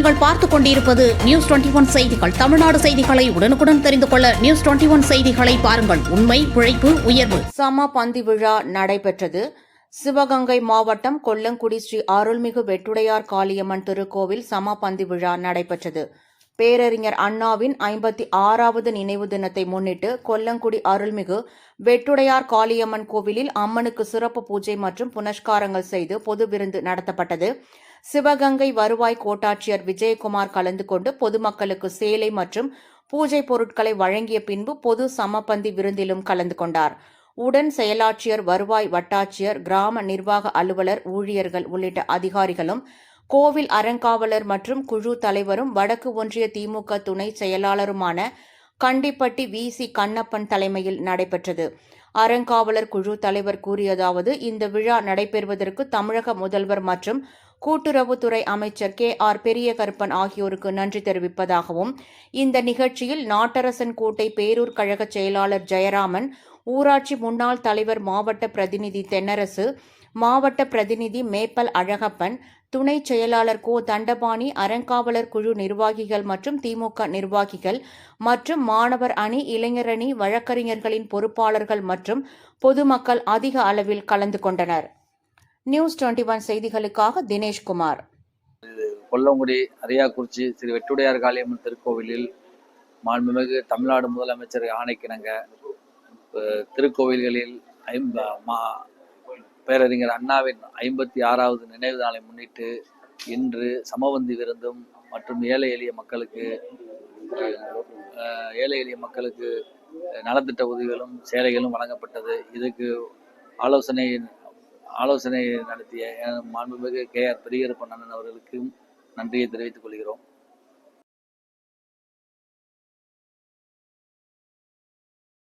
நீங்கள் பார்த்துக் கொண்டிருப்பது நியூஸ் 21 செய்திகள். தமிழ்நாடு செய்திகளை உடனுக்குடன் தெரிந்து கொள்ள நியூஸ் 21 செய்திகளை பாருங்கள். உண்மை, உழைப்பு, உயர்வு. சம பந்தி விழா நடைபெற்றது. சிவகங்கை மாவட்டம் கொல்லங்குடி ஸ்ரீ அருள்மிகு வெட்டுடையார் காளியம்மன் திருக்கோவில் சம பந்தி விழா நடைபெற்றது. பேரறிஞர் அண்ணாவின் 56வது நினைவு தினத்தை முன்னிட்டு கொல்லங்குடி அருள்மிகு வெட்டுடையார் காளியம்மன் கோவிலில் அம்மனுக்கு சிறப்பு பூஜை மற்றும் புனஸ்காரங்கள் செய்து பொது விருந்து நடத்தப்பட்டது. சிவகங்கை வருவாய் கோட்டாட்சியர் விஜயகுமார் கலந்து கொண்டு பொதுமக்களுக்கு சேலை மற்றும் பூஜை பொருட்களை வழங்கிய பின்பு பொது சமபந்தி விருந்திலும் கலந்து கொண்டார். உடன் செயலாட்சியர், வருவாய் வட்டாட்சியர், கிராம நிர்வாக அலுவலர், ஊழியர்கள் உள்ளிட்ட அதிகாரிகளும், கோவில் அறங்காவலர் மற்றும் குழு தலைவரும், வடக்கு ஒன்றிய திமுக துணை செயலாளருமான கண்டிப்பட்டி வி.சி. கண்ணப்பன் தலைமையில் நடைபெற்றது. அறங்காவலர் குழு தலைவர் கூறியதாவது: இந்த விழா நடைபெறுவதற்கு தமிழக முதல்வர் மற்றும் கூட்டுறவுத்துறை அமைச்சர் கே.ஆர். பெரியகருப்பன் ஆகியோருக்கு நன்றி தெரிவிப்பதாகவும், இந்த நிகழ்ச்சியில் நாட்டரசன் கோட்டை பேரூர் கழக செயலாளர் ஜெயராமன், ஊராட்சி முன்னாள் தலைவர் மாவட்ட பிரதிநிதி தென்னரசு, மாவட்ட பிரதிநிதி மேப்பல் அழகப்பன், துணை செயலாளர் கோ. தண்டபாணி, அறங்காவலர் குழு நிர்வாகிகள் மற்றும் திமுக நிர்வாகிகள் மற்றும் மாணவர் அணி, இளைஞர் அணி, வழக்கறிஞர்களின் பொறுப்பாளர்கள் மற்றும் பொதுமக்கள் அதிக அளவில் கலந்து கொண்டனர். நியூஸ் 21 செய்திகளுக்காக தினேஷ்குமார். கொல்லங்குடி அரியாக்குறிச்சி ஸ்ரீ வெட்டுடையார் காளியம்மன் திருக்கோவிலில் மாண்புமிகு தமிழ்நாடு முதலமைச்சர் ஆணைக்கிணங்க திருக்கோவில்களில் பேரறிஞர் அண்ணாவின் 56வது நினைவு நாளை முன்னிட்டு இன்று சமபந்தி விருந்தும் மற்றும் ஏழை எளிய மக்களுக்கு நலத்திட்ட உதவிகளும் சேலைகளும் வழங்கப்பட்டது. இதுக்கு ஆலோசனை நடத்திய மாண்புமிகு கே.ஆர். பெரியகருப்பன் அண்ணன் அவர்களுக்கும் நன்றியை தெரிவித்துக் கொள்கிறோம்.